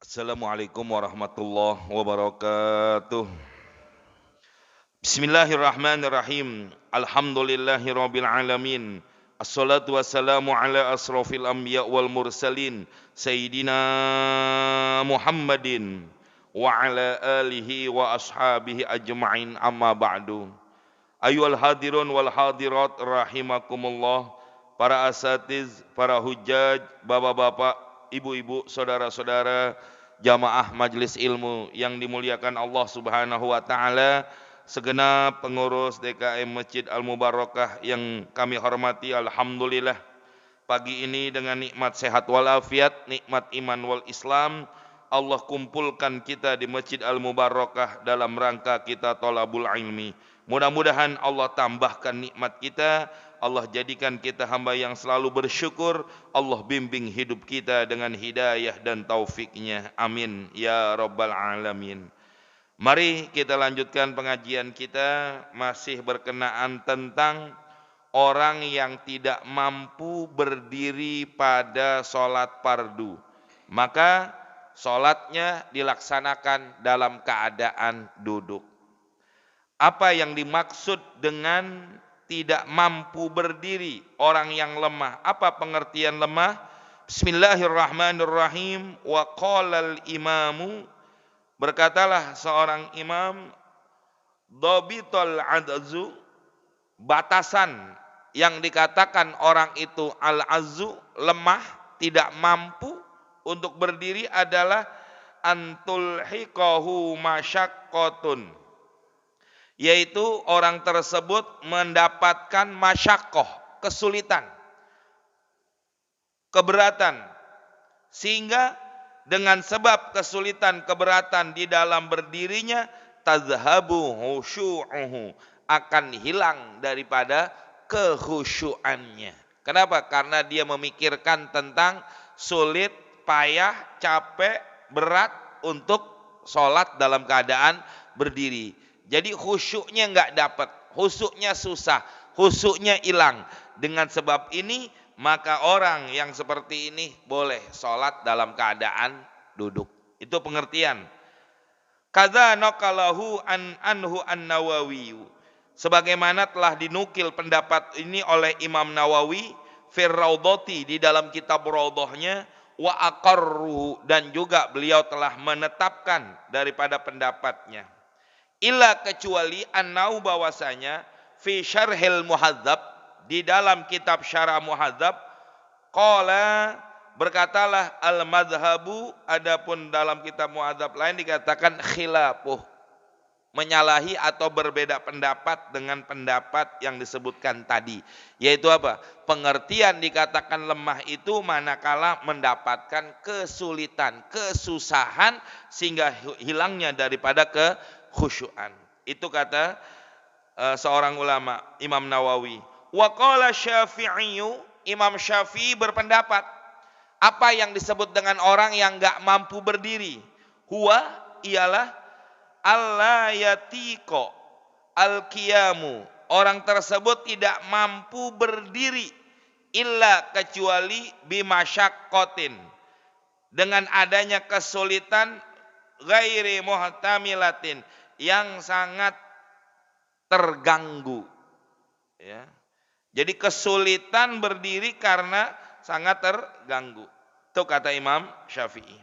Assalamualaikum warahmatullahi wabarakatuh. Bismillahirrahmanirrahim. Alhamdulillahirabbil alamin. Assalatu wassalamu ala asrofil anbiya wal mursalin sayyidina Muhammadin wa ala alihi wa ashabihi ajma'in, amma ba'du. Ayyuhal hadirun wal hadirat rahimakumullah. Para asatiz, para hujjaj, bapak-bapak, ibu-ibu, saudara-saudara, jamaah majelis ilmu yang dimuliakan Allah Subhanahu wa taala, segenap pengurus DKM Masjid Al-Mubarakah yang kami hormati, alhamdulillah pagi ini dengan nikmat sehat walafiat, nikmat iman wal Islam, Allah kumpulkan kita di Masjid Al-Mubarakah dalam rangka kita thalabul ilmi. Mudah-mudahan Allah tambahkan nikmat kita, Allah jadikan kita hamba yang selalu bersyukur, Allah bimbing hidup kita dengan hidayah dan taufiknya. Amin ya rabbal alamin. Mari kita lanjutkan pengajian kita, masih berkenaan tentang orang yang tidak mampu berdiri pada sholat fardu, maka sholatnya dilaksanakan dalam keadaan duduk. Apa yang dimaksud dengan tidak mampu berdiri, orang yang lemah? Apa pengertian lemah? Bismillahirrahmanirrahim. Wa qalal imamu, berkatalah seorang imam, dhabitul adzu, batasan yang dikatakan orang itu al-azzu, lemah, tidak mampu untuk berdiri adalah antul hikahu masyaqqatun, yaitu orang tersebut mendapatkan masyaqqah, kesulitan, keberatan, sehingga dengan sebab kesulitan keberatan di dalam berdirinya tazhabu khusyu'uhu, akan hilang daripada kekhusyuannya. Kenapa? Karena dia memikirkan tentang sulit, payah, capek, berat untuk sholat dalam keadaan berdiri. Jadi khusyuknya nggak dapat, khusyuknya susah, khusyuknya hilang. Dengan sebab ini maka orang yang seperti ini boleh sholat dalam keadaan duduk. Itu pengertian. Kadza naqalahu anhu an-Nawawi, sebagaimana telah dinukil pendapat ini oleh Imam Nawawi fir Raudhati, di dalam kitab Raudhahnya, wa aqarruhu, dan juga beliau telah menetapkan daripada pendapatnya. Illa, kecuali annau, bahwasanya fi syarhil muhadzab, di dalam kitab syarah muhadzab, qala, berkatalah al madhabu, adapun dalam kitab muhadzab lain dikatakan khilafuh, menyalahi atau berbeda pendapat dengan pendapat yang disebutkan tadi. Yaitu apa? Pengertian dikatakan lemah itu manakala mendapatkan kesulitan, kesusahan, sehingga hilangnya daripada kekhusyuan. Itu kata seorang ulama, Imam Nawawi. Wa qala Syafi'i, Imam Syafi'i berpendapat, apa yang disebut dengan orang yang enggak mampu berdiri? Huwa, ialah alla yatiqo al-qiyamu, orang tersebut tidak mampu berdiri, illa, kecuali bimasyaqqatin, dengan adanya kesulitan, ghairi muhtamilatin, yang sangat terganggu, ya. Jadi kesulitan berdiri karena sangat terganggu. Itu kata Imam Syafi'i.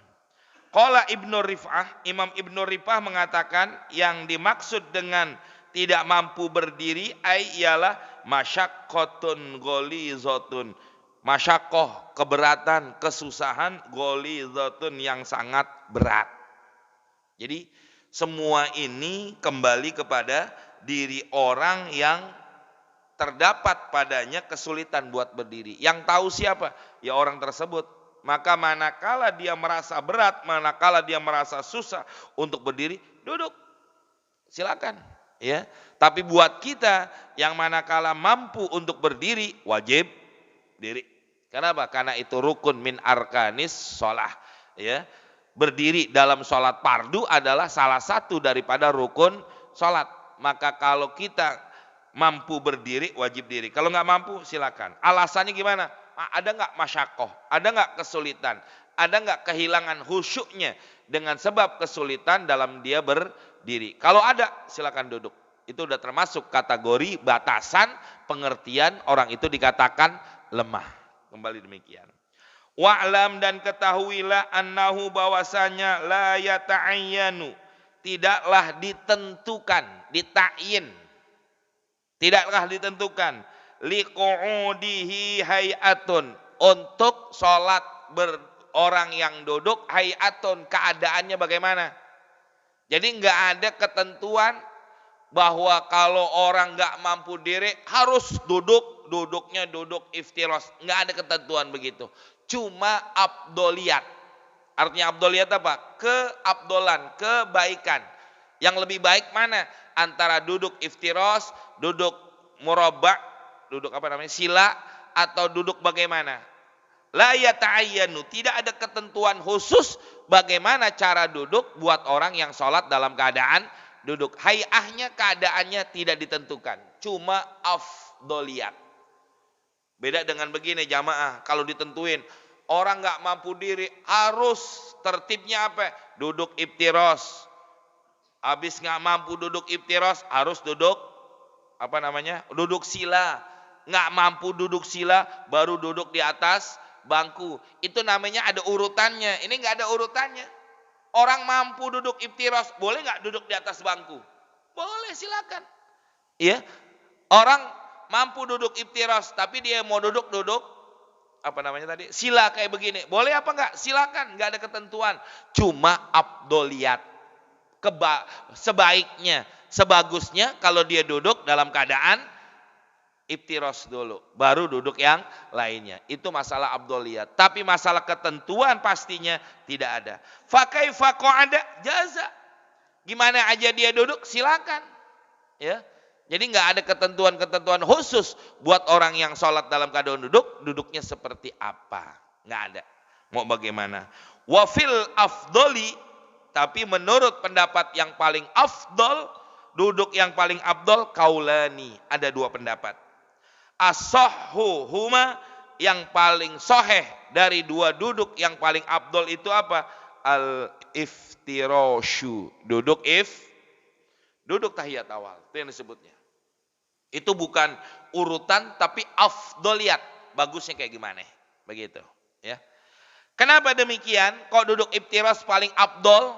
Qala Ibnu Rif'ah, Imam Ibnu Rif'ah mengatakan yang dimaksud dengan tidak mampu berdiri ialah masyaqqatun gholizatun, masyaqqah, keberatan, kesusahan, gholizatun, yang sangat berat. Jadi semua ini kembali kepada diri orang yang terdapat padanya kesulitan buat berdiri. Yang tahu siapa? Ya orang tersebut. Maka manakala dia merasa berat, manakala dia merasa susah untuk berdiri, duduk. Silakan, ya. Tapi buat kita yang manakala mampu untuk berdiri, wajib diri. Kenapa? Karena itu rukun min arkanis shalah, ya. Berdiri dalam sholat fardu adalah salah satu daripada rukun sholat. Maka kalau kita mampu berdiri, wajib diri. Kalau nggak mampu, silakan. Alasannya gimana? Ada nggak masyaqqah? Ada nggak kesulitan? Ada nggak kehilangan khusyuknya dengan sebab kesulitan dalam dia berdiri? Kalau ada, silakan duduk. Itu udah termasuk kategori batasan pengertian orang itu dikatakan lemah. Kembali demikian. Wa'lam dan ketahuilah annahu bahwasanya la yata'ayyanu, tidaklah ditentukan, ditakyin. Tidaklah ditentukan liqu'udihi hayatun, untuk sholat orang yang duduk hayatun, keadaannya bagaimana. Jadi nggak ada ketentuan bahwa kalau orang nggak mampu diri harus duduknya duduk iftiros. Nggak ada ketentuan begitu. Cuma abdoliyat. Artinya abdoliyat apa? Keabdolan, kebaikan. Yang lebih baik mana? Antara duduk iftiros, duduk murabba', duduk apa namanya? Sila, atau duduk bagaimana? La yata'ayyanu, tidak ada ketentuan khusus bagaimana cara duduk buat orang yang sholat dalam keadaan duduk. Hayahnya, keadaannya tidak ditentukan. Cuma afdoliyat. Beda dengan begini jamaah, kalau ditentuin orang nggak mampu diri harus tertibnya apa? Duduk iftiros. Habis nggak mampu duduk iftiros harus duduk apa namanya? Duduk sila. Nggak mampu duduk sila baru duduk di atas bangku. Itu namanya ada urutannya. Ini nggak ada urutannya. Orang mampu duduk iftiros, boleh nggak duduk di atas bangku? Boleh, silakan. Iya. Orang mampu duduk iftiros, tapi dia mau duduk apa namanya tadi? Sila kayak begini. Boleh apa enggak? Silakan, nggak ada ketentuan. Cuma abdoliyat. Sebaiknya, sebagusnya kalau dia duduk dalam keadaan iftiros dulu, baru duduk yang lainnya. Itu masalah abdoliyat. Tapi masalah ketentuan pastinya tidak ada. Fakaifa qa'ada jaza. Gimana aja dia duduk, silakan. Ya. Jadi nggak ada ketentuan-ketentuan khusus buat orang yang sholat dalam keadaan duduk, duduknya seperti apa. Nggak ada. Mau bagaimana. Wafil afdoli, tapi menurut pendapat yang paling afdol, duduk yang paling afdol, kaulani. Ada dua pendapat. As-sahhu huma, yang paling soheh dari dua duduk yang paling afdol itu apa? Al-iftirashu. Duduk tahiyat awal. Itu yang disebutnya. Itu bukan urutan tapi afdoliyat. Bagusnya kayak gimana? Begitu. Ya. Kenapa demikian? Kok duduk iftiras paling afdol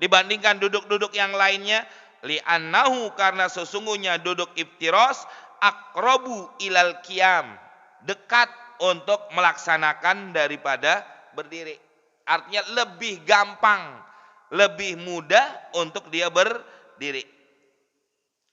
dibandingkan duduk-duduk yang lainnya? Li'annahu, karena sesungguhnya duduk iftiras aqrabu ilal qiyam, dekat untuk melaksanakan daripada berdiri. Artinya lebih gampang, lebih mudah untuk dia berdiri.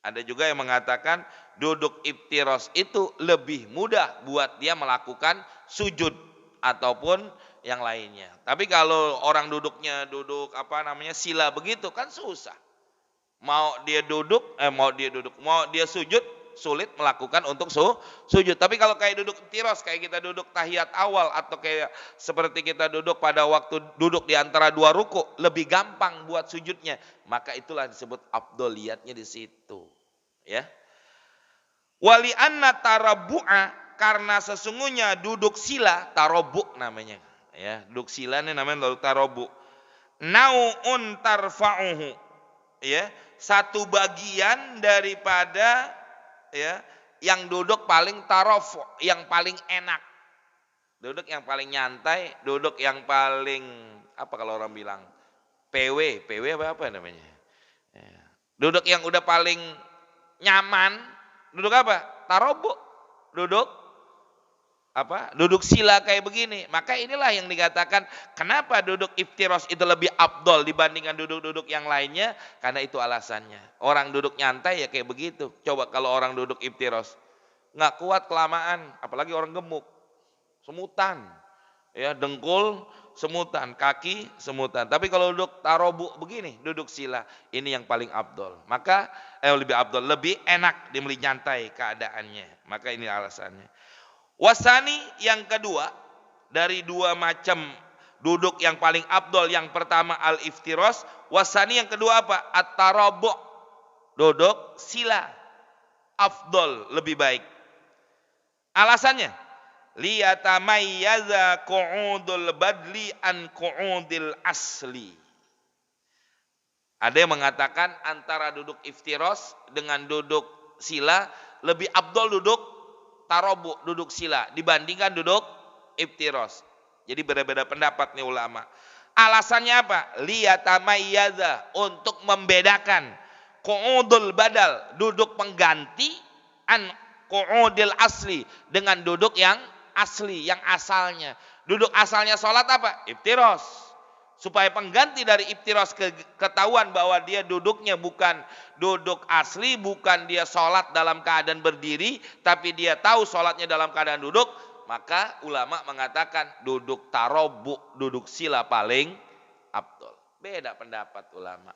Ada juga yang mengatakan duduk iftiras itu lebih mudah buat dia melakukan sujud ataupun yang lainnya. Tapi kalau orang duduknya duduk apa namanya sila begitu kan susah. Mau dia sujud sulit melakukan untuk sujud. Tapi kalau kayak duduk iftiras, kayak kita duduk tahiyat awal atau kayak seperti kita duduk pada waktu duduk di antara dua ruku, lebih gampang buat sujudnya. Maka itulah disebut afdoliyatnya di situ. Ya. Wali anna tarabbu'a, karena sesungguhnya duduk sila, tarabbu namanya. Ya, duduk sila ini namanya tarabbu. Nau'un tarfa'uhu. Ya, satu bagian daripada ya yang duduk paling tarofu, yang paling enak. Duduk yang paling nyantai, duduk yang paling apa kalau orang bilang? PW apa namanya? Ya. Duduk yang udah paling nyaman, duduk apa? Tarobu. Duduk apa? Duduk sila kayak begini. Maka inilah yang dikatakan kenapa duduk iftiras itu lebih afdol dibandingkan duduk-duduk yang lainnya, karena itu alasannya. Orang duduk nyantai ya kayak begitu. Coba kalau orang duduk iftiras nggak kuat kelamaan, apalagi orang gemuk. Semutan. Ya, dengkul semutan, kaki semutan. Tapi kalau duduk tarobu begini, duduk sila, ini yang paling afdol. Maka lebih afdol, lebih enak dimilih nyantai keadaannya. Maka ini alasannya. Wasani yang kedua dari dua macam duduk yang paling afdol, yang pertama al-iftiras, wasani yang kedua apa? At-tarabu. Duduk sila. Afdol, lebih baik. Alasannya liyatamayyaza qu'udul badli an qu'udil asli. Ada yang mengatakan antara duduk iftiros dengan duduk sila lebih afdol duduk tarobu, duduk sila dibandingkan duduk iftiros. Jadi berbeda pendapat nih ulama. Alasannya apa? Liyatamayyaza, untuk membedakan qu'udul badal, duduk pengganti, an qu'udil asli, dengan duduk yang asli, yang asalnya. Duduk asalnya sholat apa? Iftiros. Supaya pengganti dari iftiros ketahuan bahwa dia duduknya bukan duduk asli, bukan dia sholat dalam keadaan berdiri, tapi dia tahu sholatnya dalam keadaan duduk, maka ulama mengatakan duduk tarobu, duduk sila paling afdol. Beda pendapat ulama.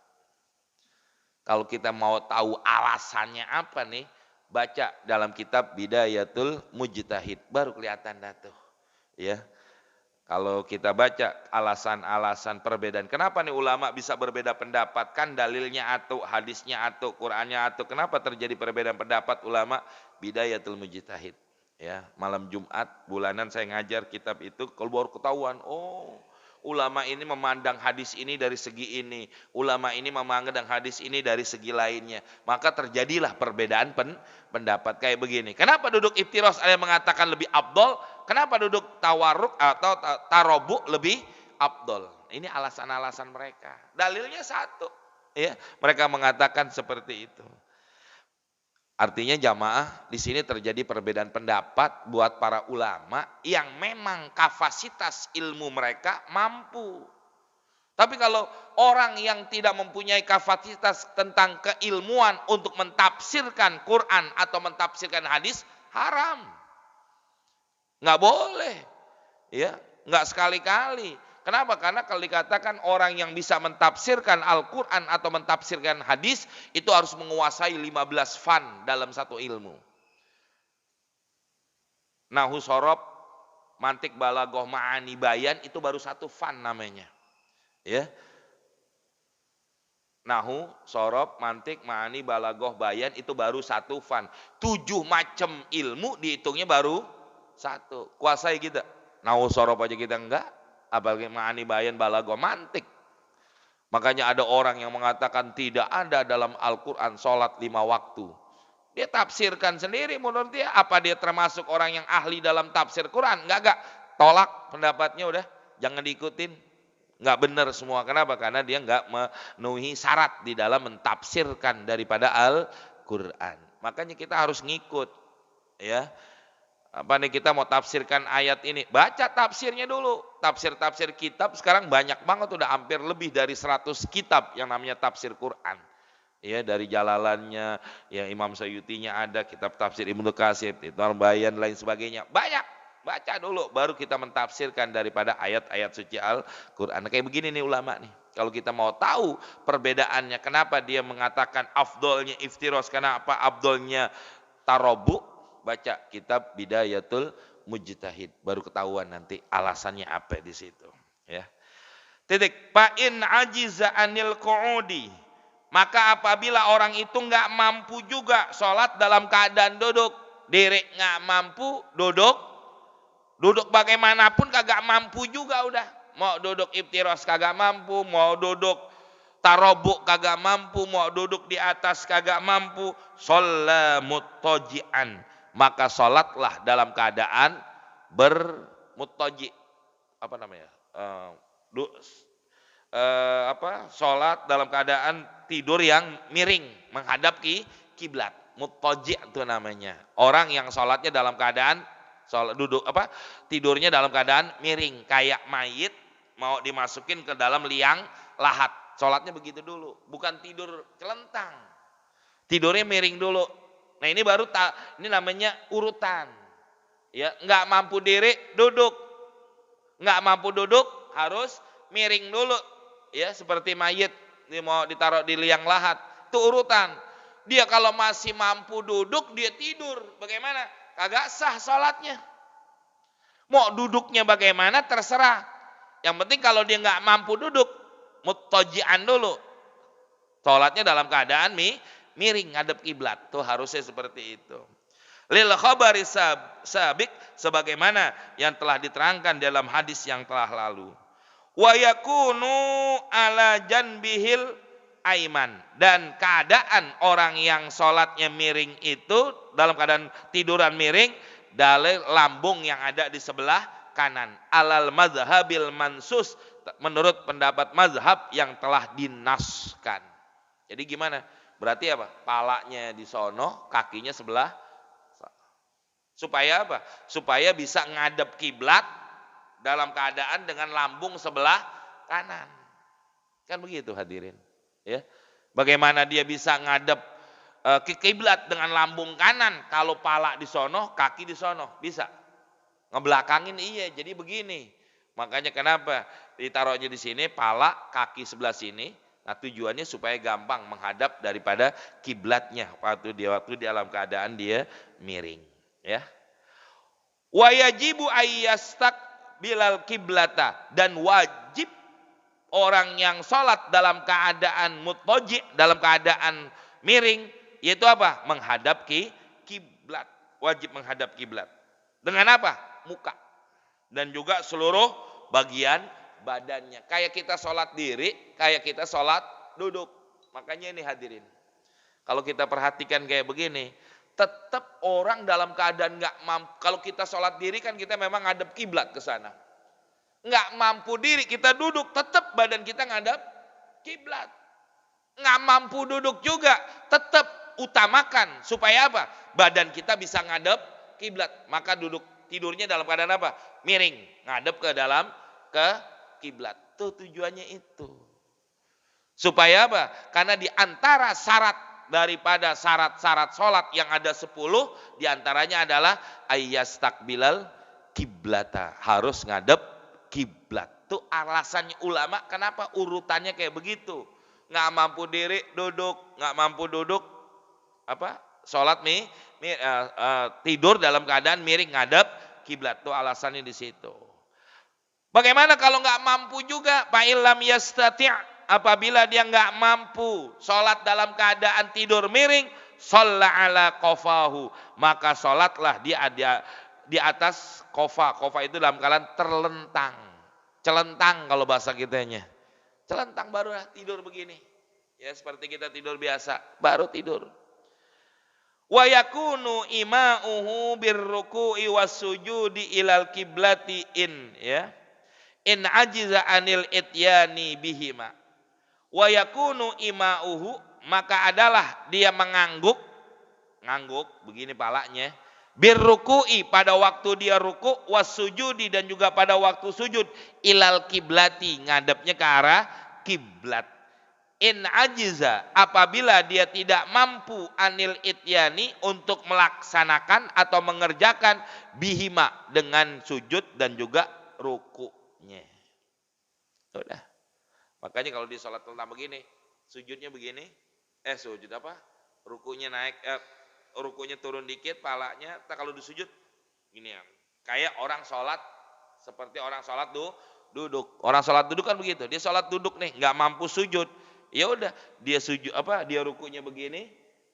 Kalau kita mau tahu alasannya apa nih, baca dalam kitab Bidayatul Mujtahid, baru kelihatan dah tuh. Ya. Kalau kita baca alasan-alasan perbedaan, kenapa nih ulama bisa berbeda pendapat? Kan dalilnya atau hadisnya atau Qur'annya atau kenapa terjadi perbedaan pendapat ulama? Bidayatul Mujtahid. Ya, malam Jumat bulanan saya ngajar kitab itu, kalau baru ketahuan, oh, ulama ini memandang hadis ini dari segi ini, ulama ini memandang hadis ini dari segi lainnya. Maka terjadilah perbedaan pendapat kayak begini. Kenapa duduk iftiros ada yang mengatakan lebih afdol? Kenapa duduk tawarruk atau tarobu lebih afdol? Ini alasan-alasan mereka. Dalilnya satu. Ya, mereka mengatakan seperti itu. Artinya jamaah, di sini terjadi perbedaan pendapat buat para ulama yang memang kapasitas ilmu mereka mampu. Tapi kalau orang yang tidak mempunyai kapasitas tentang keilmuan untuk mentafsirkan Quran atau mentafsirkan hadis, haram. Nggak boleh. Ya, nggak sekali-kali. Kenapa? Karena kalau dikatakan orang yang bisa mentafsirkan Al-Quran atau mentafsirkan hadis, itu harus menguasai 15 fan dalam satu ilmu. Nahu sorob, mantik balagoh ma'ani bayan, itu baru satu fan namanya. Ya. Nahu, sorob, mantik, ma'ani, balagoh, bayan, itu baru satu fan. 7 macam ilmu dihitungnya baru satu. Kuasai kita. Nahu sorob aja kita enggak. Apalagi ma'ani, bayan, balagoh, mantik. Makanya ada orang yang mengatakan tidak ada dalam Al-Quran sholat 5 waktu. Dia tafsirkan sendiri menurut dia. Apa dia termasuk orang yang ahli dalam tafsir Quran? Enggak. Tolak pendapatnya udah. Jangan diikutin. Enggak benar semua. Kenapa? Karena dia enggak memenuhi syarat di dalam mentafsirkan daripada Al-Quran. Makanya kita harus ngikut. Ya. Apa nih, kita mau tafsirkan ayat ini, baca tafsirnya dulu. Tafsir-tafsir kitab sekarang banyak banget, udah hampir lebih dari 100 kitab yang namanya tafsir Quran. Ya, dari Jalalannya, ya Imam Suyutinya ada, kitab tafsir Ibnu Katsir, Ibnu Bayan, lain sebagainya. Banyak, baca dulu baru kita mentafsirkan daripada ayat-ayat suci Al-Quran. Kayak begini nih ulama nih. Kalau kita mau tahu perbedaannya, kenapa dia mengatakan afdolnya iftiros, kenapa afdolnya tarobu, baca kitab Bidayatul Mujtahid, baru ketahuan nanti alasannya apa di situ. Ya. Titik. Fa in ajiza anil qu'udi, maka apabila orang itu nggak mampu juga sholat dalam keadaan duduk, diri nggak mampu, duduk bagaimanapun kagak mampu juga udah. Mau duduk iftiros kagak mampu, mau duduk tarobuk kagak mampu, mau duduk di atas kagak mampu, sholla muttaji'an, maka sholatlah dalam keadaan bermuttaji. Apa namanya? Sholat dalam keadaan tidur yang miring, menghadap kiblat. Muttaji itu namanya. Orang yang sholatnya dalam keadaan tidurnya dalam keadaan miring, kayak mayit mau dimasukin ke dalam liang lahat. Sholatnya begitu dulu, bukan tidur celentang. Tidurnya miring dulu. Nah ini baru ini namanya urutan. Ya, nggak mampu diri duduk, nggak mampu duduk harus miring dulu. Ya, seperti mayit mau ditaruh di liang lahat, itu urutan. Dia kalau masih mampu duduk dia tidur, bagaimana? Kagak sah sholatnya. Mau duduknya bagaimana terserah. Yang penting kalau dia nggak mampu duduk, muttaji'an dulu. Sholatnya dalam keadaan miring ngadep kiblat, tuh harusnya seperti itu. Lil khabari sabik sebagaimana yang telah diterangkan dalam hadis yang telah lalu. Wa yakunu ala janbihil aiman, dan keadaan orang yang sholatnya miring itu dalam keadaan tiduran miring dari lambung yang ada di sebelah kanan. Alal mazhabil mansus, menurut pendapat mazhab yang telah dinaskan. Jadi gimana? Berarti apa? Palanya di sono, kakinya sebelah. Supaya apa? Supaya bisa ngadep kiblat dalam keadaan dengan lambung sebelah kanan. Kan begitu hadirin. Ya. Bagaimana dia bisa ngadep ke kiblat dengan lambung kanan kalau pala di sono, kaki di sono? Bisa. Ngebelakangin iya, jadi begini. Makanya kenapa ditaruhnya di sini pala, kaki sebelah sini. Nah, tujuannya supaya gampang menghadap daripada kiblatnya waktu dalam keadaan dia miring. Ya. Wa yajibu ayyastak bilal kiblata, dan wajib orang yang sholat dalam keadaan muttoji, dalam keadaan miring, yaitu apa? Menghadap kiblat. Wajib menghadap kiblat. Dengan apa? Muka. Dan juga seluruh bagian badannya. Kayak kita sholat diri, kayak kita sholat duduk. Makanya ini hadirin. Kalau kita perhatikan kayak begini, tetap orang dalam keadaan nggak mampu. Kalau kita sholat diri kan kita memang ngadep kiblat ke sana. Nggak mampu diri, kita duduk, tetap badan kita ngadep kiblat. Nggak mampu duduk juga, tetap utamakan supaya apa? Badan kita bisa ngadep kiblat. Maka tidurnya dalam keadaan apa? Miring, ngadep ke kiblat. Tuh tujuannya itu. Supaya apa? Karena di antara syarat daripada syarat-syarat sholat yang ada 10, diantaranya adalah ayyastakbilal kiblata, harus ngadep kiblat. Tuh alasannya ulama kenapa urutannya kayak begitu. Nggak mampu diri duduk, nggak mampu duduk sholat tidur dalam keadaan miring ngadep kiblat. Tuh alasannya di situ. Bagaimana kalau nggak mampu juga? Fa illam yastati', apabila dia nggak mampu sholat dalam keadaan tidur miring, sholla ala qafahu, maka sholatlah dia di atas kofa. Kofa itu dalam keadaan terlentang, celentang kalau bahasa kitanya. Celentang baru tidur begini. Ya seperti kita tidur biasa, baru tidur. Wa yakunu ima'uhu birruku'i wassujudi ilal kiblati in ajiza anil ityani bihima. Wa yakunu ima'uhu, maka adalah dia ngangguk begini palanya, birruku'i pada waktu dia ruku, wassujudi dan juga pada waktu sujud, ilal kiblati ngadepnya ke arah kiblat. In ajiza, apabila dia tidak mampu anil ityani untuk melaksanakan atau mengerjakan bihima dengan sujud dan juga rukunya. Udah. Makanya kalau di sholat tentang begini, sujudnya begini, rukunya naik, rukunya turun dikit, palanya, kalau disujud gini ya. Kayak orang sholat, seperti orang sholat duduk. Orang sholat duduk kan begitu, dia sholat duduk nih, nggak mampu sujud. Ya udah, dia sujud dia rukunya begini,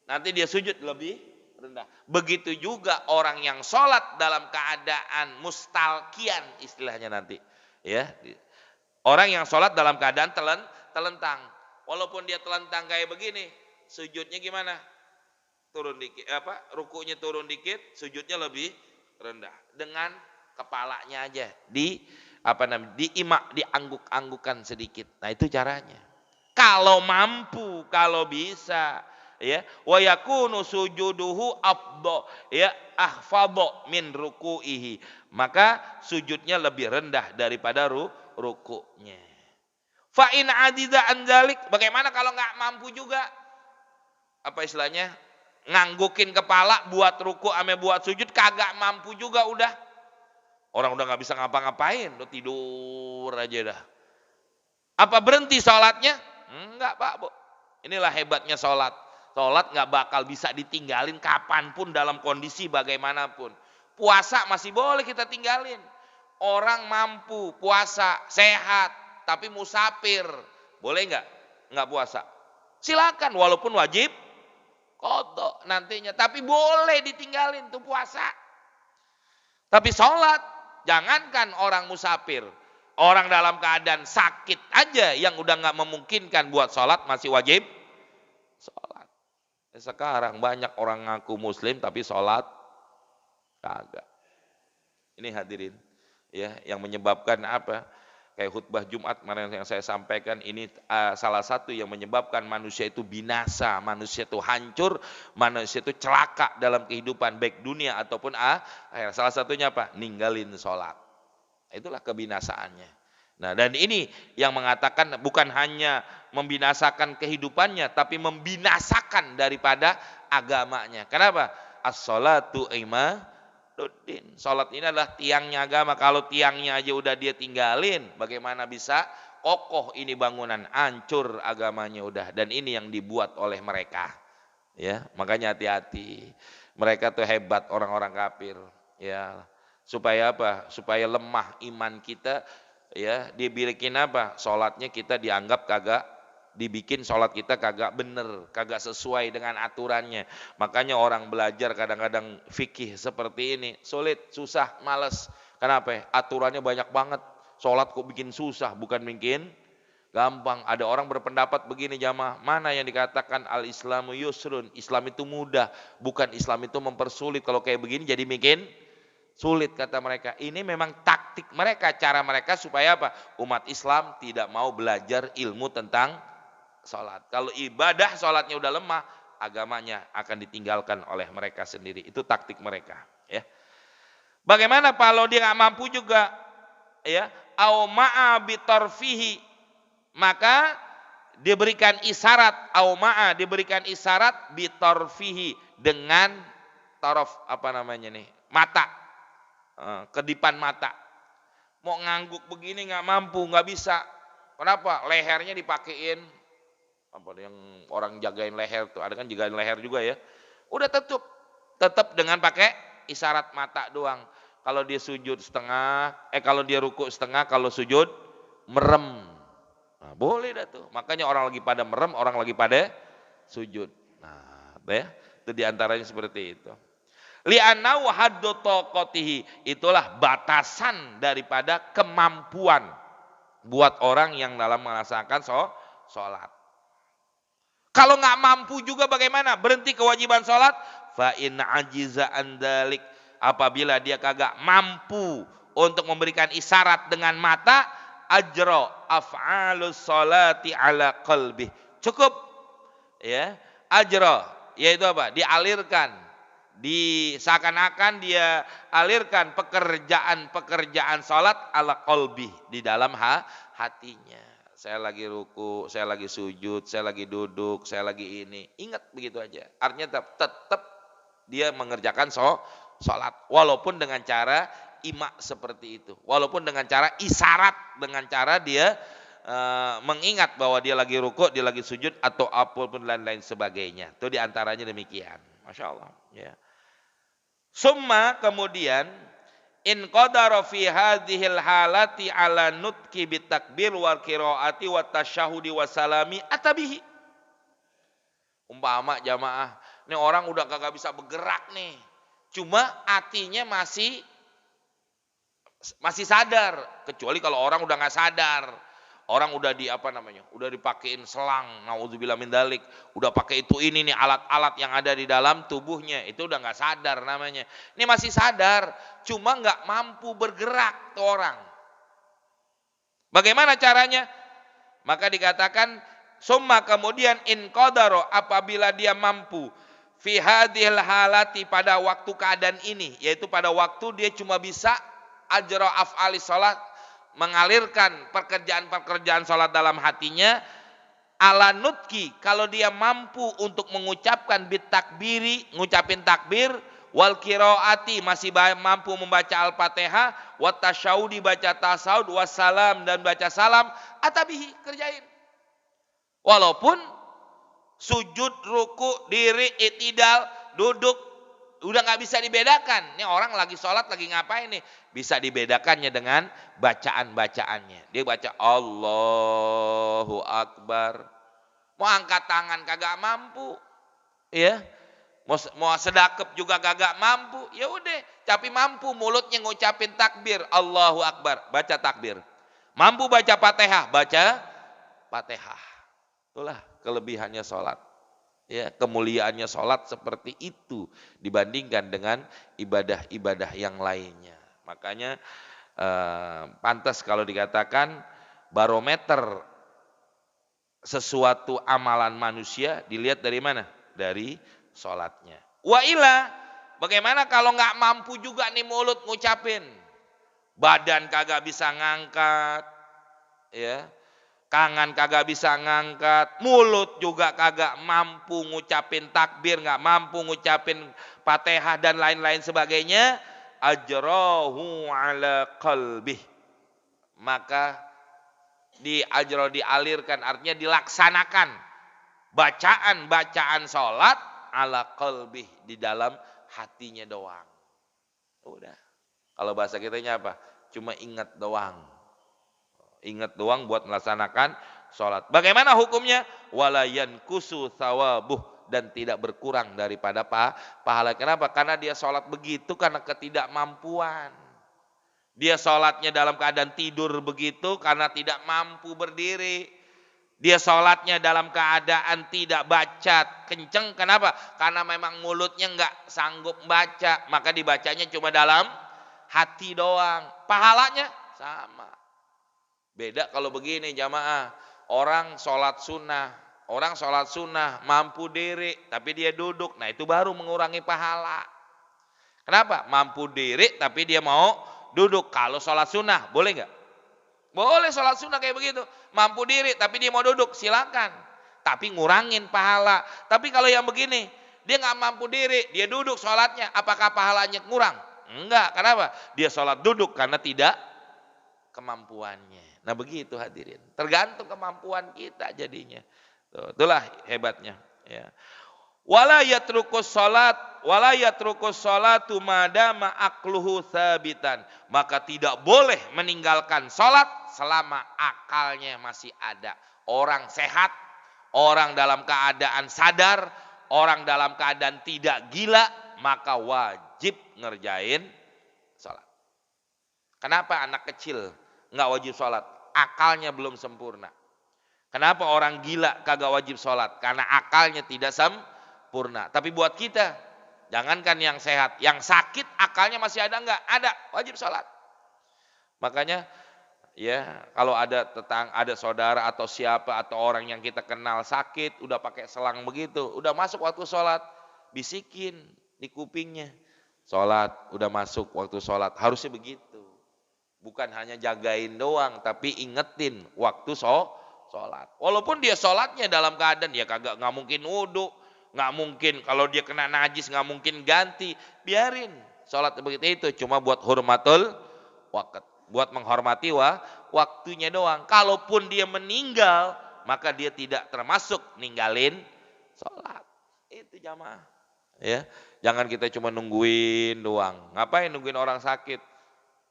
nanti dia sujud lebih rendah. Begitu juga orang yang sholat dalam keadaan mustalkian istilahnya nanti, ya. Orang yang sholat dalam keadaan telentang, walaupun dia telentang kayak begini, sujudnya gimana? Turun dikit, rukunya turun dikit, sujudnya lebih rendah. Dengan kepalanya aja diangguk-anggukan sedikit. Nah itu caranya. Kalau mampu, kalau bisa, ya, wa yakunu sujuduhu ahfadha min ruku'ihi, maka sujudnya lebih rendah daripada ruku'nya. Fa in ajiza an dzalik, bagaimana kalau nggak mampu juga? Apa istilahnya? Nganggukin kepala buat ruku' ame buat sujud kagak mampu juga udah. Orang udah nggak bisa ngapa-ngapain, udah tidur aja dah. Apa berhenti sholatnya? Enggak Pak Bu. Inilah hebatnya sholat. Sholat nggak bakal bisa ditinggalin kapanpun dalam kondisi bagaimanapun. Puasa masih boleh kita tinggalin. Orang mampu puasa sehat tapi musafir, boleh nggak puasa? Silakan walaupun wajib qadha. nantinya. Tapi boleh ditinggalin tuh puasa. Tapi sholat, jangankan orang musafir. Orang dalam keadaan sakit aja yang udah nggak memungkinkan buat sholat masih wajib sholat. Sekarang banyak orang ngaku muslim tapi sholat kagak. Ini hadirin, ya, yang menyebabkan apa? Kayak khutbah Jumat kemarin yang saya sampaikan, ini salah satu yang menyebabkan manusia itu binasa, manusia itu hancur, manusia itu celaka dalam kehidupan baik dunia ataupun akhirat. Salah satunya apa? Ninggalin sholat. Itulah kebinasaannya. Nah, dan ini yang mengatakan bukan hanya membinasakan kehidupannya, tapi membinasakan daripada agamanya. Kenapa? As-sholatu imaduddin. Sholat ini adalah tiangnya agama. Kalau tiangnya aja udah dia tinggalin, bagaimana bisa kokoh ini bangunan? Hancur agamanya udah. Dan ini yang dibuat oleh mereka. Ya, makanya hati-hati. Mereka tuh hebat orang-orang kafir. Ya. Supaya apa? Supaya lemah iman kita, ya, dibikin apa? Sholatnya kita dianggap kagak, dibikin sholat kita kagak bener, kagak sesuai dengan aturannya. Makanya orang belajar kadang-kadang fikih seperti ini sulit, susah, males. Kenapa? Aturannya banyak banget. Sholat kok bikin susah, bukan bikin gampang. Ada orang berpendapat begini jamaah, mana yang dikatakan al-Islamu yusrun, Islam itu mudah, bukan Islam itu mempersulit. Kalau kayak begini jadi bikin sulit kata mereka. Ini memang taktik mereka, cara mereka supaya apa? Umat Islam tidak mau belajar ilmu tentang sholat. Kalau ibadah sholatnya udah lemah, agamanya akan ditinggalkan oleh mereka sendiri. Itu taktik mereka. Ya. Bagaimana kalau dia nggak mampu juga? Ya, au ma'a bitarfihi, maka diberikan isyarat, au ma'a diberikan isyarat bitarfihi, dengan taraf apa namanya nih? Mata. Kedipan mata. Mau ngangguk begini nggak mampu, nggak bisa. Kenapa? Lehernya dipakein apa yang orang jagain leher tuh, ada kan jagain leher juga ya. Udah tetap dengan pakai isyarat mata doang. Kalau dia sujud setengah, kalau dia ruku setengah, kalau sujud merem. Nah, boleh dah tuh. Makanya orang lagi pada merem, orang lagi pada sujud. Nah, ya, itu diantaranya seperti itu. Li'annau haddu taqatihi, itulah batasan daripada kemampuan buat orang yang dalam melaksanakan sholat. Kalau nggak mampu juga bagaimana? Berhenti kewajiban sholat? Fa in ajiza an dzalik, apabila dia kagak mampu untuk memberikan isyarat dengan mata, ajra af'alus sholati ala qalbi. Cukup, ya, ajra, yaitu apa? Dialirkan, seakan-akan dia alirkan pekerjaan sholat ala qalbi, di dalam hatinya. Saya lagi ruku, saya lagi sujud, saya lagi duduk, saya lagi ini. Ingat begitu aja. Artinya tetap dia mengerjakan sholat. Walaupun dengan cara ima seperti itu. Walaupun dengan cara isyarat, dengan cara dia mengingat bahwa dia lagi ruku, dia lagi sujud, atau apapun lain-lain sebagainya. Itu diantaranya demikian. Masya Allah. Ya. Summa kemudian in qadara fi hadhil halati ala nutqi bitakbir wal qiraati wat tasyahudi wasalami atabihi. Umpama jamaah, ini orang udah kagak bisa bergerak nih. Cuma hatinya masih sadar, kecuali kalau orang udah nggak sadar. Orang udah udah dipakein selang, naudzubillah min dzalik, udah pakai ini nih alat-alat yang ada di dalam tubuhnya, itu udah nggak sadar namanya. Ini masih sadar, cuma nggak mampu bergerak tuh orang. Bagaimana caranya? Maka dikatakan summa kemudian in qadaro, apabila dia mampu fi hadhil halati, pada waktu keadaan ini, yaitu pada waktu dia cuma bisa ajra af'ali sholat, mengalirkan pekerjaan-pekerjaan sholat dalam hatinya, ala nutki, kalau dia mampu untuk mengucapkan bitakbiri, ngucapin takbir, wal qiraati, masih mampu membaca al-fatihah, wat tasyahudi, baca tasawud, wassalam, dan baca salam, atabihi, kerjain. Walaupun sujud, ruku, diri, itidal, duduk, udah nggak bisa dibedakan. Ini orang lagi sholat, lagi ngapain nih? Bisa dibedakannya dengan bacaan-bacaannya. Dia baca Allahu Akbar. Mau angkat tangan kagak mampu. Ya. Mau sedekap juga kagak mampu, ya udah, tapi mampu mulutnya ngucapin takbir, Allahu Akbar, baca takbir. Mampu baca Fatihah, baca Fatihah. Itulah kelebihannya sholat. Ya, kemuliaannya sholat seperti itu dibandingkan dengan ibadah-ibadah yang lainnya. Makanya pantas kalau dikatakan barometer sesuatu amalan manusia dilihat dari mana? Dari sholatnya. Wa ila, bagaimana kalau nggak mampu juga nih mulut ngucapin, badan kagak bisa ngangkat, ya, tangan kagak bisa ngangkat, mulut juga kagak mampu ngucapin takbir, nggak mampu ngucapin Fatihah dan lain-lain sebagainya, ajrahu ala qalbih, maka dialirkan, artinya dilaksanakan bacaan sholat ala qalbih, di dalam hatinya doang. Udah. Kalau bahasa kitanya apa? Cuma ingat doang. Ingat doang buat melaksanakan sholat. Bagaimana hukumnya? Wala yankusu thawabuh, dan tidak berkurang daripada pahala. Kenapa? Karena dia sholat begitu karena ketidakmampuan. Dia sholatnya dalam keadaan tidur begitu karena tidak mampu berdiri. Dia sholatnya dalam keadaan tidak baca kenceng. Kenapa? Karena memang mulutnya nggak sanggup baca. Maka dibacanya cuma dalam hati doang. Pahalanya sama. Beda kalau begini jamaah. Orang sholat sunnah mampu diri tapi dia duduk. Nah itu baru mengurangi pahala. Kenapa? Mampu diri tapi dia mau duduk. Kalau sholat sunnah boleh nggak? Boleh sholat sunnah kayak begitu. Mampu diri tapi dia mau duduk, silakan. Tapi ngurangin pahala. Tapi kalau yang begini, dia nggak mampu diri, dia duduk sholatnya, apakah pahalanya kurang? Enggak, kenapa? Dia sholat duduk karena tidak kemampuannya. Nah begitu hadirin. Tergantung kemampuan kita jadinya. Itulah hebatnya. Ya. Wala yatrukus sholatu madama akluhu sabitan. Maka tidak boleh meninggalkan sholat selama akalnya masih ada. Orang sehat, orang dalam keadaan sadar, orang dalam keadaan tidak gila, maka wajib ngerjain sholat. Kenapa anak kecil nggak wajib sholat? Akalnya belum sempurna. Kenapa orang gila kagak wajib sholat? Karena akalnya tidak sempurna. Tapi buat kita, jangankan yang sehat, yang sakit akalnya masih ada enggak? Ada, wajib sholat. Makanya ya kalau ada saudara atau siapa atau orang yang kita kenal sakit, udah pakai selang begitu, udah masuk waktu sholat, bisikin di kupingnya, sholat, udah masuk waktu sholat, harusnya begitu. Bukan hanya jagain doang, tapi ingetin waktu sholat. Walaupun dia sholatnya dalam keadaan ya nggak mungkin wudhu, nggak mungkin kalau dia kena najis nggak mungkin ganti, biarin sholat begitu itu cuma buat hurmatul waqt, buat menghormati waktunya doang. Kalaupun dia meninggal maka dia tidak termasuk ninggalin sholat. Itu jamaah. Ya, jangan kita cuma nungguin doang. Ngapain nungguin orang sakit?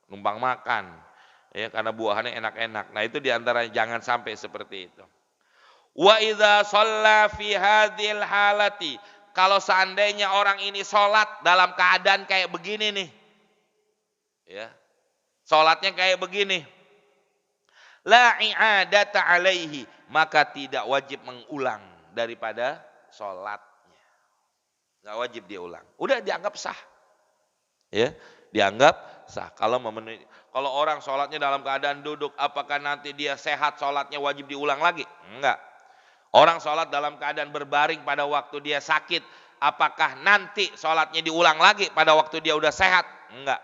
Numpang makan. Ya, karena buahannya enak-enak. Nah, itu diantaranya jangan sampai seperti itu. Wa idza shalla fi hadhil halati, kalau seandainya orang ini sholat dalam keadaan kayak begini nih. Ya. Sholatnya kayak begini. La i'adata alaihi, maka tidak wajib mengulang daripada sholatnya. Enggak wajib dia ulang. Udah dianggap sah. Ya, dianggap sah. Kalau orang sholatnya dalam keadaan duduk, apakah nanti dia sehat sholatnya wajib diulang lagi? Enggak. Orang sholat dalam keadaan berbaring pada waktu dia sakit, apakah nanti sholatnya diulang lagi pada waktu dia udah sehat? Enggak.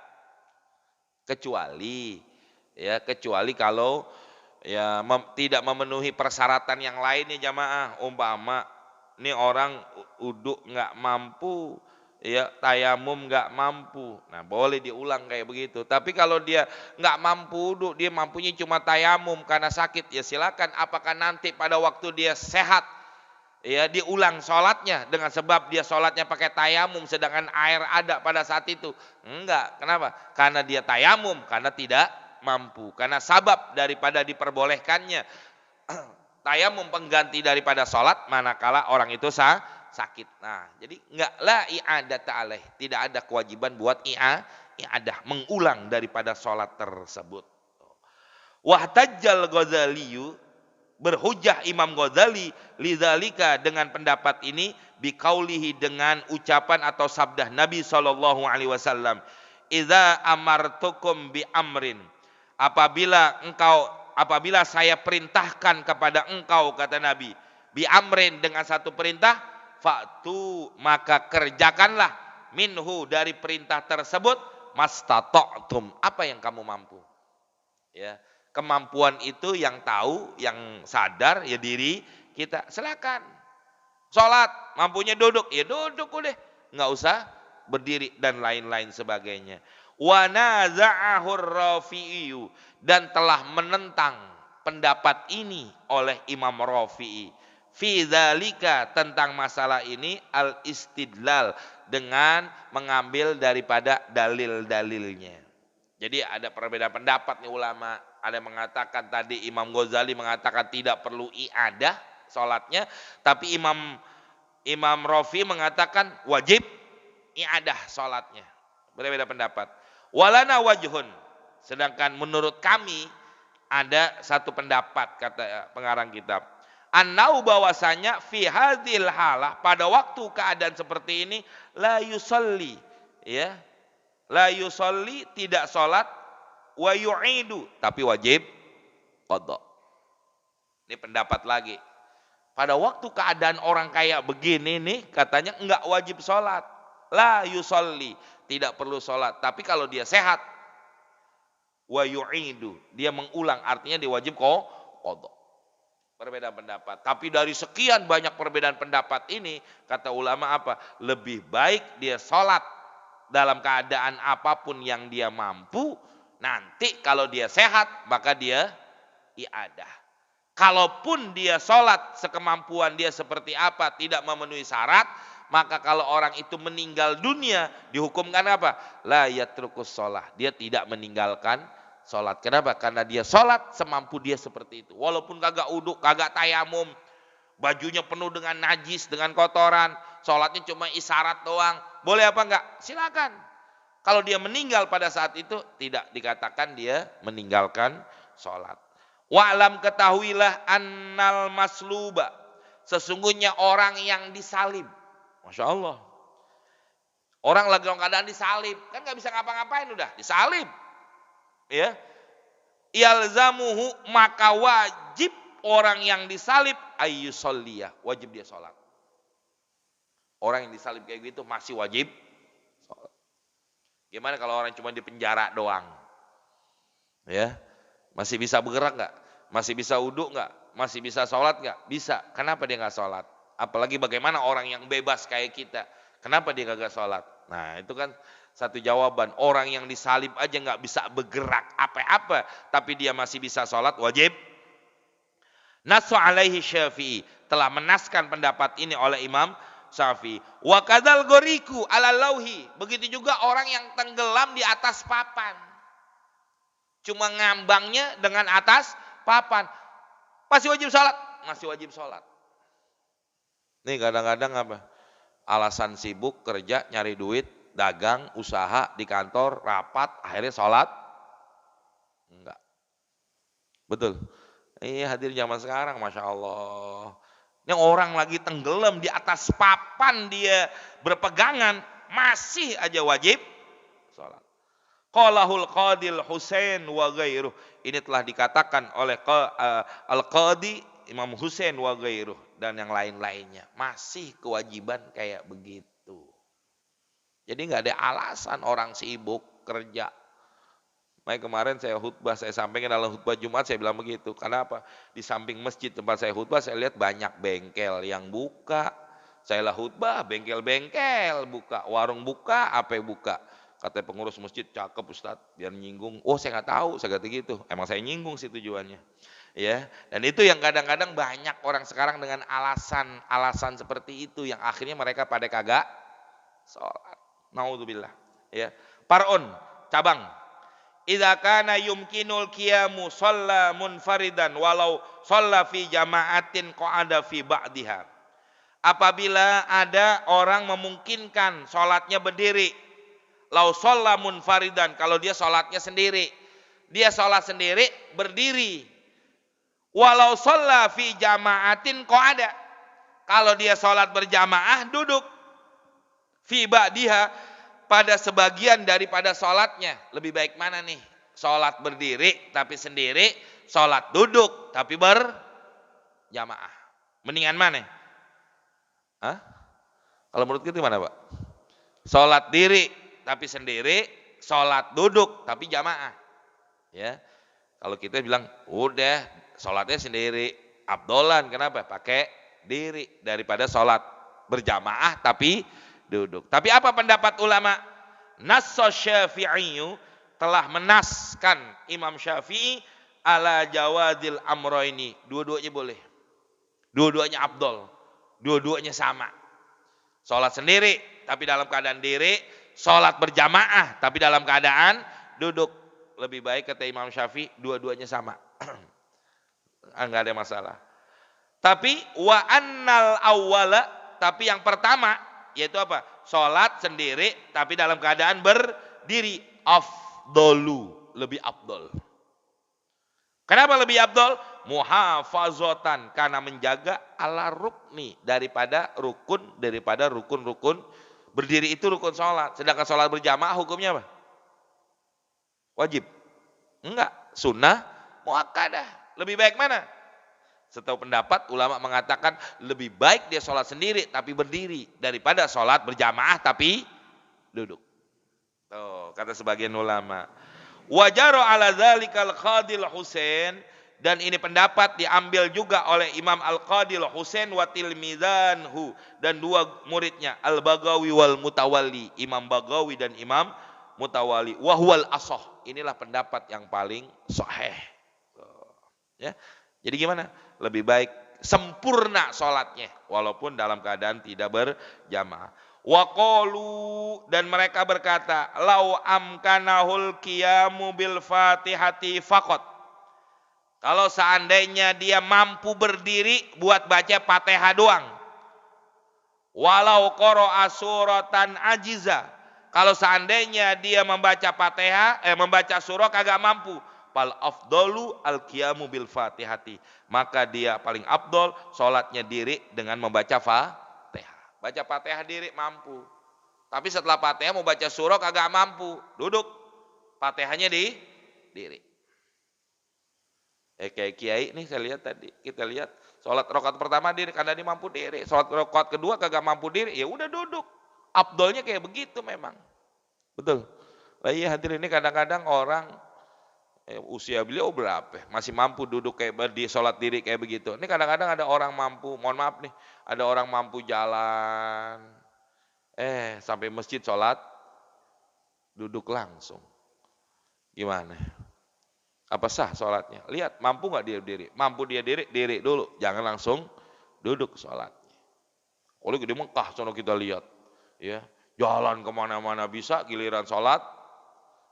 Kecuali kalau ya tidak memenuhi persyaratan yang lainnya jamaah. Umpama ini orang uduk nggak mampu, ya tayamum nggak mampu, nah boleh diulang kayak begitu. Tapi kalau dia nggak mampu uduk, dia mampunya cuma tayamum karena sakit, ya silakan. Apakah nanti pada waktu dia sehat ya diulang sholatnya dengan sebab dia sholatnya pakai tayamum sedangkan air ada pada saat itu? Enggak. Kenapa? Karena dia tayamum karena tidak mampu, karena sabab daripada diperbolehkannya tayamum pengganti daripada sholat manakala orang itu sakit. Nah, jadi enggak la i'adata alaih, tidak ada kewajiban buat i'adah, mengulang daripada sholat tersebut. Wahtajjal Ghazaliyu, berhujjah Imam Ghazali lidzalika dengan pendapat ini biqaulihi, dengan ucapan atau sabda Nabi sallallahu alaihi wasallam, idza amartukum bi amrin, apabila saya perintahkan kepada engkau, kata Nabi, bi amrin, dengan satu perintah, fa'tu, maka kerjakanlah, minhu, dari perintah tersebut, mastata'tum, apa yang kamu mampu. Ya, kemampuan itu yang tahu, yang sadar ya diri kita. Silakan. Sholat, mampunya duduk, ya duduk udah, nggak usah berdiri dan lain-lain sebagainya. Wa naza'ahur Rafi'i, dan telah menentang pendapat ini oleh Imam Rafi'i. Fi dzalika, tentang masalah ini, al istidlal, dengan mengambil daripada dalil-dalilnya. Jadi ada perbedaan pendapat nih ulama. Ada yang mengatakan tadi Imam Ghazali mengatakan tidak perlu i'adah sholatnya, tapi Imam Rafi mengatakan wajib i'adah sholatnya. Berbeda pendapat. Walana wajhun, sedangkan menurut kami ada satu pendapat, kata pengarang kitab. Annau, bahwasanya fi hadhil halah, pada waktu keadaan seperti ini, la yusalli, ya, la yusalli, tidak sholat, wa yu'idu, tapi wajib qadha. Ini pendapat lagi. Pada waktu keadaan orang kayak begini nih, katanya enggak wajib sholat. La yusalli, tidak perlu sholat. Tapi kalau dia sehat, wa yu'idu, dia mengulang, artinya dia wajib qadha. Perbedaan pendapat. Tapi dari sekian banyak perbedaan pendapat ini, kata ulama apa? Lebih baik dia sholat dalam keadaan apapun yang dia mampu. Nanti kalau dia sehat, maka dia i'adah. Kalaupun dia sholat sekemampuan dia seperti apa, tidak memenuhi syarat, maka kalau orang itu meninggal dunia, dihukumkan apa? La yatrukus sholat. Dia tidak meninggalkan sholat. Kenapa? Karena dia sholat semampu dia seperti itu. Walaupun kagak uduk, kagak tayamum, bajunya penuh dengan najis, dengan kotoran, sholatnya cuma isyarat doang. Boleh apa enggak? Silakan. Kalau dia meninggal pada saat itu, tidak dikatakan dia meninggalkan sholat. Wa'lam, ketahuilah, annal masluba, sesungguhnya orang yang disalib. Masya Allah. Orang lagi dalam keadaan disalib, kan gak bisa ngapa-ngapain, udah disalib. Ya, yalzamuhu, maka wajib orang yang disalib ayyusalliyah, wajib dia sholat. Orang yang disalib kayak gitu masih wajib sholat. Gimana kalau orang cuma di penjara doang? Ya, masih bisa bergerak nggak? Masih bisa uduk nggak? Masih bisa sholat nggak? Bisa. Kenapa dia nggak sholat? Apalagi bagaimana orang yang bebas kayak kita? Kenapa dia nggak sholat? Nah, itu kan satu jawaban. Orang yang disalib aja nggak bisa bergerak apa-apa, tapi dia masih bisa sholat, wajib. Nasu alaihi Syafi'i, telah menaskan pendapat ini oleh Imam Syafi'i. Wa kadzal ghoriku ala lauhi, begitu juga orang yang tenggelam di atas papan. Cuma ngambangnya dengan atas papan. Masih wajib sholat? Masih wajib sholat. Nih kadang-kadang apa? Alasan sibuk, kerja, nyari duit, dagang, usaha, di kantor, rapat, akhirnya sholat? Enggak. Betul. Iya, hadir zaman sekarang, Masya Allah. Yang orang lagi tenggelam di atas papan, dia berpegangan, masih aja wajib sholat. Qalahul Qadil Husain wa ghairuh. Ini telah dikatakan oleh Al-Qadi Imam Husain wa ghairuh dan yang lain-lainnya. Masih kewajiban kayak begitu. Jadi nggak ada alasan orang sibuk kerja. Makanya kemarin saya khutbah, saya sampaikan dalam khutbah Jumat, saya bilang begitu. Kenapa? Di samping masjid tempat saya khutbah, saya lihat banyak bengkel yang buka. Saya lah khutbah, bengkel-bengkel buka, warung buka, apa buka. Kata pengurus masjid, cakep Ustadz, biar nyinggung. Oh, saya nggak tahu, saya kata gitu. Emang saya nyinggung sih tujuannya. Ya, dan itu yang kadang-kadang banyak orang sekarang dengan alasan seperti itu yang akhirnya mereka pada kagak sholat. Naudzubillah. Ya, par'un, cabang. Idza kana yumkinul qiyamu shalla munfaridan walau shalla fi jama'atin qa'ada fi ba'diha. apabila ada orang memungkinkan sholatnya berdiri. Lau sholla munfaridan, kalau dia sholatnya sendiri. Dia sholat sendiri berdiri. Walau sholla fi jama'atin qa'ada, kalau dia sholat berjamaah duduk. Fi ba'diha, pada sebagian daripada sholatnya. Lebih baik mana nih? Sholat berdiri tapi sendiri, sholat duduk tapi berjamaah. Mendingan mana? Hah? Kalau menurut kita mana, Pak? Sholat diri tapi sendiri, sholat duduk tapi jamaah. Ya, kalau kita bilang udah sholatnya sendiri, abdolan. Kenapa? Pakai diri daripada sholat berjamaah tapi duduk. Tapi apa pendapat ulama? Nass Syafi'i, telah menaskan Imam Syafi'i ala jawadil amroini. Dua-duanya boleh. Dua-duanya abdol. Dua-duanya sama. Sholat sendiri tapi dalam keadaan diri, sholat berjamaah tapi dalam keadaan duduk. Lebih baik kata Imam Syafi'i dua-duanya sama. Enggak ada masalah. Tapi wa annal awwala, tapi yang pertama yaitu apa? Sholat sendiri tapi dalam keadaan berdiri, afdolu, lebih abdol. Kenapa lebih abdol? Muhafazatan, karena menjaga ala rukni, daripada rukun berdiri itu rukun sholat. Sedangkan sholat berjamaah hukumnya apa? Wajib? Enggak, sunnah muakkadah. Lebih baik mana? Setahu pendapat ulama mengatakan lebih baik dia sholat sendiri tapi berdiri daripada sholat berjamaah tapi duduk. Tuh, kata sebagian ulama. Wajaru ala dzalikal Qadil Husain, dan ini pendapat diambil juga oleh Imam Al-Qadil Husain wa tilmizanhu, dan dua muridnya Al-Baghawi wal Mutawalli, Imam Baghawi dan Imam Mutawalli. Wa huwal ashah, inilah pendapat yang paling sahih. Ya. Jadi gimana? Lebih baik sempurna sholatnya walaupun dalam keadaan tidak berjamaah. Wa qalu, dan mereka berkata, lau amkanahul qiyamu bil Fatihati faqat, kalau seandainya dia mampu berdiri buat baca Fatihah doang. Walau qara'a suratan ajiza, kalau seandainya dia membaca Fatihah, membaca surah kagak mampu, fal afdalu al qiyamu bil Fatihati, maka dia paling afdol sholatnya diri dengan membaca Fatihah. Baca Fatihah diri mampu, tapi setelah Fatihah mau baca surah kagak mampu, duduk, Fatihahnya di diri. Kayak kiai nih, saya lihat tadi, kita lihat sholat rakaat pertama diri karena dia mampu diri, sholat rakaat kedua kagak mampu diri, ya udah duduk. Afdolnya kayak begitu memang. Betul. Lah iya hadirin, ini kadang-kadang orang usia beliau berapa masih mampu duduk kayak di sholat diri kayak begitu. Ini kadang-kadang ada orang mampu, mohon maaf nih, ada orang mampu jalan sampai masjid sholat duduk langsung. Gimana? Apa sah sholatnya? Lihat mampu nggak dia diri? Mampu dia diri, diri dulu, jangan langsung duduk sholatnya. Oleh di Mekah sono kita lihat, ya, jalan kemana-mana bisa, giliran sholat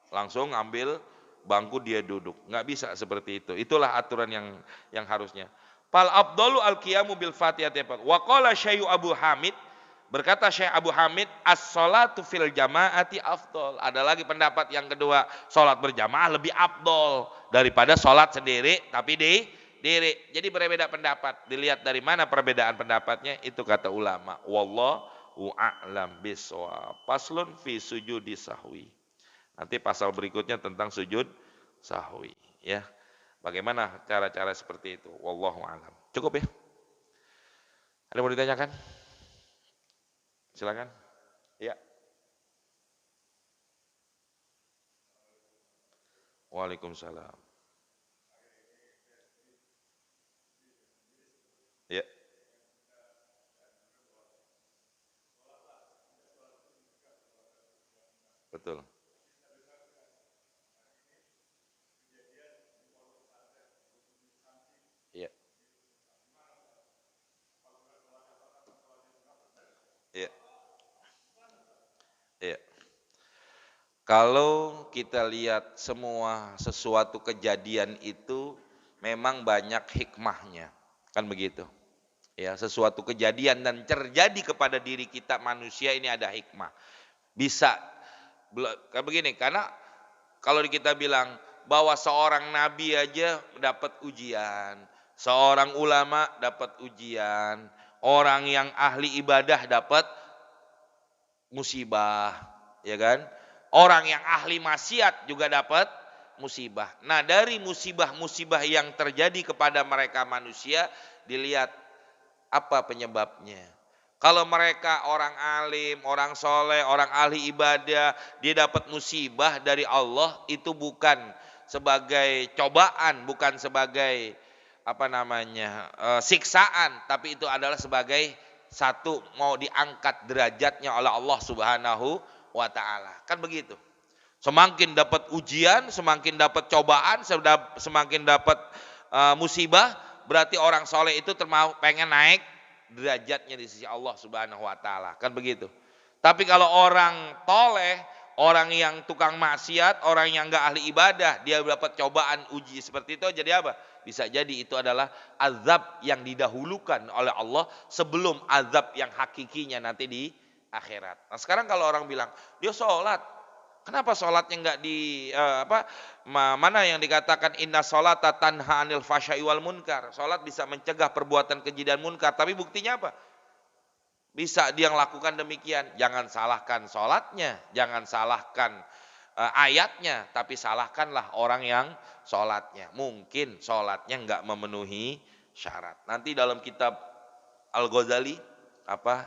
langsung ambil bangku dia duduk. Nggak bisa seperti itu. Itulah aturan yang harusnya. Fal afdalu al qiyamu bil Fatihati. Wa qala Syekh Abu Hamid, berkata Syekh Abu Hamid, as-salatu fil jamaati afdal. Ada lagi pendapat yang kedua, salat berjamaah lebih afdal daripada salat sendiri tapi di diri. Jadi berbeda pendapat. Dilihat dari mana perbedaan pendapatnya, itu kata ulama. Wallahu a'lam bishawab. Faslun fi sujudi sahwi. Nanti pasal berikutnya tentang sujud sahwi, ya. Bagaimana cara-cara seperti itu? Wallahu a'lam. Cukup ya? Ada mau ditanyakan? Silakan. Ya. Waalaikumsalam. Ya. Betul. Ya. Ya. Ya. Kalau kita lihat semua sesuatu kejadian itu memang banyak hikmahnya, kan begitu. Ya, sesuatu kejadian dan terjadi kepada diri kita manusia ini ada hikmah. Bisa kayak begini, karena kalau kita bilang bahwa seorang nabi aja dapat ujian, seorang ulama dapat ujian, orang yang ahli ibadah dapat musibah, ya kan? Orang yang ahli maksiat juga dapat musibah. Nah, dari musibah-musibah yang terjadi kepada mereka manusia, dilihat apa penyebabnya. Kalau mereka orang alim, orang soleh, orang ahli ibadah, dia dapat musibah dari Allah, itu bukan sebagai cobaan, bukan sebagai siksaan, tapi itu adalah sebagai satu mau diangkat derajatnya oleh Allah Subhanahu wa taala. Kan begitu. Semakin dapat ujian, semakin dapat cobaan, semakin dapat musibah, berarti orang soleh itu pengen naik derajatnya di sisi Allah Subhanahu wa taala. Kan begitu. Tapi kalau orang toleh, orang yang tukang maksiat, orang yang enggak ahli ibadah, dia dapat cobaan uji seperti itu, jadi apa? Bisa jadi itu adalah azab yang didahulukan oleh Allah sebelum azab yang hakikinya nanti di akhirat. Nah, sekarang kalau orang bilang, dia sholat, kenapa sholatnya enggak mana yang dikatakan inna sholata tanha anil fahsya'i wal munkar. Sholat bisa mencegah perbuatan keji dan munkar. Tapi buktinya apa? Bisa dia lakukan demikian. Jangan salahkan sholatnya. Jangan salahkan ayatnya. Tapi salahkanlah orang yang sholatnya. Mungkin sholatnya enggak memenuhi syarat. Nanti dalam kitab Al-Ghazali,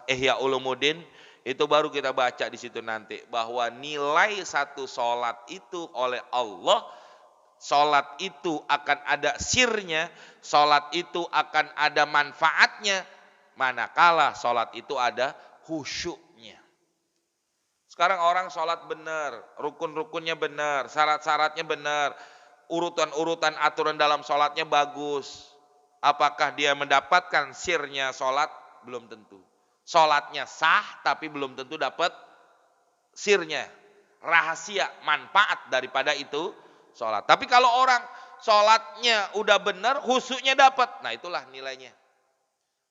Ihya Ulumuddin, itu baru kita baca di situ nanti bahwa nilai satu sholat itu oleh Allah, sholat itu akan ada sirnya, sholat itu akan ada manfaatnya, manakala sholat itu ada khusyuknya. Sekarang orang sholat benar, rukun-rukunnya benar, syarat-syaratnya benar, urutan-urutan aturan dalam sholatnya bagus. Apakah dia mendapatkan sirnya sholat? Belum tentu. Sholatnya sah tapi belum tentu dapat sirnya, rahasia, manfaat daripada itu sholat. Tapi kalau orang sholatnya udah benar, khusyuknya dapat, nah itulah nilainya.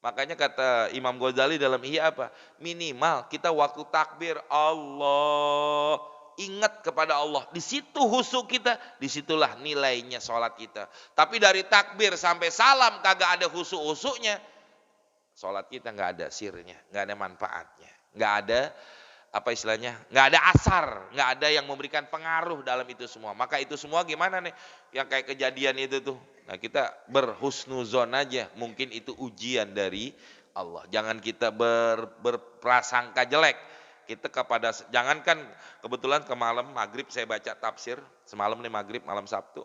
Makanya kata Imam Ghazali dalam Ihya minimal kita waktu takbir Allah, ingat kepada Allah, di situ khusyuk kita, disitulah nilainya sholat kita. Tapi dari takbir sampai salam kagak ada khusyuk-khusyuknya, sholat kita nggak ada sirnya, nggak ada manfaatnya, nggak ada nggak ada asar, nggak ada yang memberikan pengaruh dalam itu semua. Maka itu semua gimana nih? Yang kayak kejadian itu tuh. Nah, kita berhusnuzon aja, mungkin itu ujian dari Allah. Jangan kita berprasangka jelek. Kita jangankan kebetulan malam maghrib saya baca tafsir, semalam nih maghrib malam Sabtu.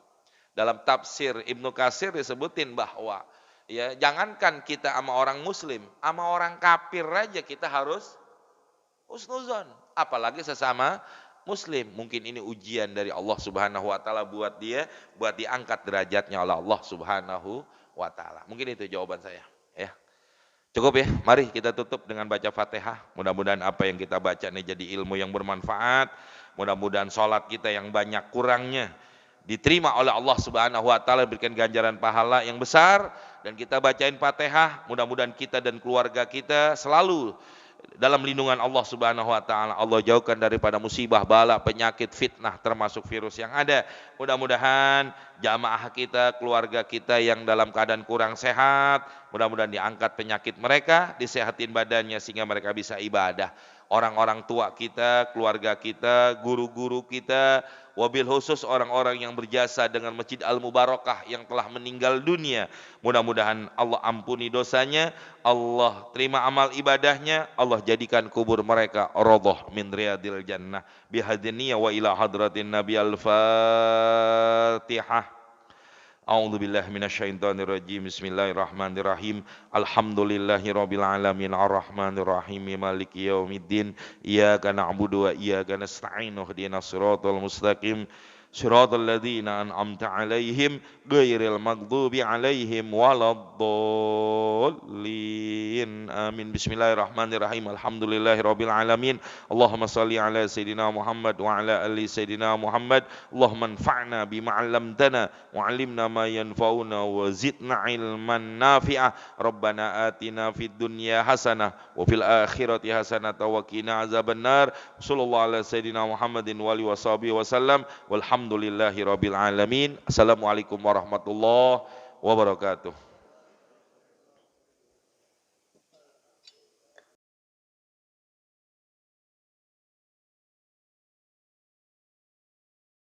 Dalam tafsir Ibnu Katsir disebutin bahwa ya, jangankan kita sama orang muslim, sama orang kafir aja kita harus husnuzon, apalagi sesama muslim. Mungkin ini ujian dari Allah Subhanahu wa taala buat dia, buat diangkat derajatnya oleh Allah Subhanahu wa taala. Mungkin itu jawaban saya, ya. Cukup ya. Mari kita tutup dengan baca Fatihah. Mudah-mudahan apa yang kita baca ini jadi ilmu yang bermanfaat. Mudah-mudahan sholat kita yang banyak kurangnya diterima oleh Allah Subhanahu wa taala, berikan ganjaran pahala yang besar. Dan kita bacain Fatihah, mudah-mudahan kita dan keluarga kita selalu dalam lindungan Allah Subhanahu wa taala. Allah jauhkan daripada musibah, bala, penyakit, fitnah termasuk virus yang ada. Mudah-mudahan jamaah kita, keluarga kita yang dalam keadaan kurang sehat, mudah-mudahan diangkat penyakit mereka, disehatin badannya sehingga mereka bisa ibadah. Orang-orang tua kita, keluarga kita, guru-guru kita, wabil khusus orang-orang yang berjasa dengan Masjid Al-Mubarakah yang telah meninggal dunia. Mudah-mudahan Allah ampuni dosanya, Allah terima amal ibadahnya, Allah jadikan kubur mereka radhah min riyadil jannah. Bihadiniya wa ila hadratin Nabi Al-Fatihah. A'udzu billahi minasyaitonir rajim. Bismillahirrahmanirrahim. Alhamdulillahirabbil alamin arrahmanir rahim maliki yaumiddin. Iyyaka na'budu wa iyyaka nasta'in ihdinas siratal mustaqim. صراط الذين أنعمت عليهم غير المغضوب عليهم ولا الضالين آمين بسم الله الرحمن الرحيم الحمد لله رب العالمين اللهم صل على سيدنا محمد وعلى آل سيدنا محمد اللهم انفعنا بما علمتنا وعلمنا ما ينفعنا وزدنا علما نافعا ربنا آتنا في الدنيا حسنة وفي الآخرة حسنة وقنا عذاب النار صلى الله على سيدنا محمد وآله وصحبه وسلم walhamdulillahi rabbil alamin. Assalamualaikum warahmatullahi wabarakatuh.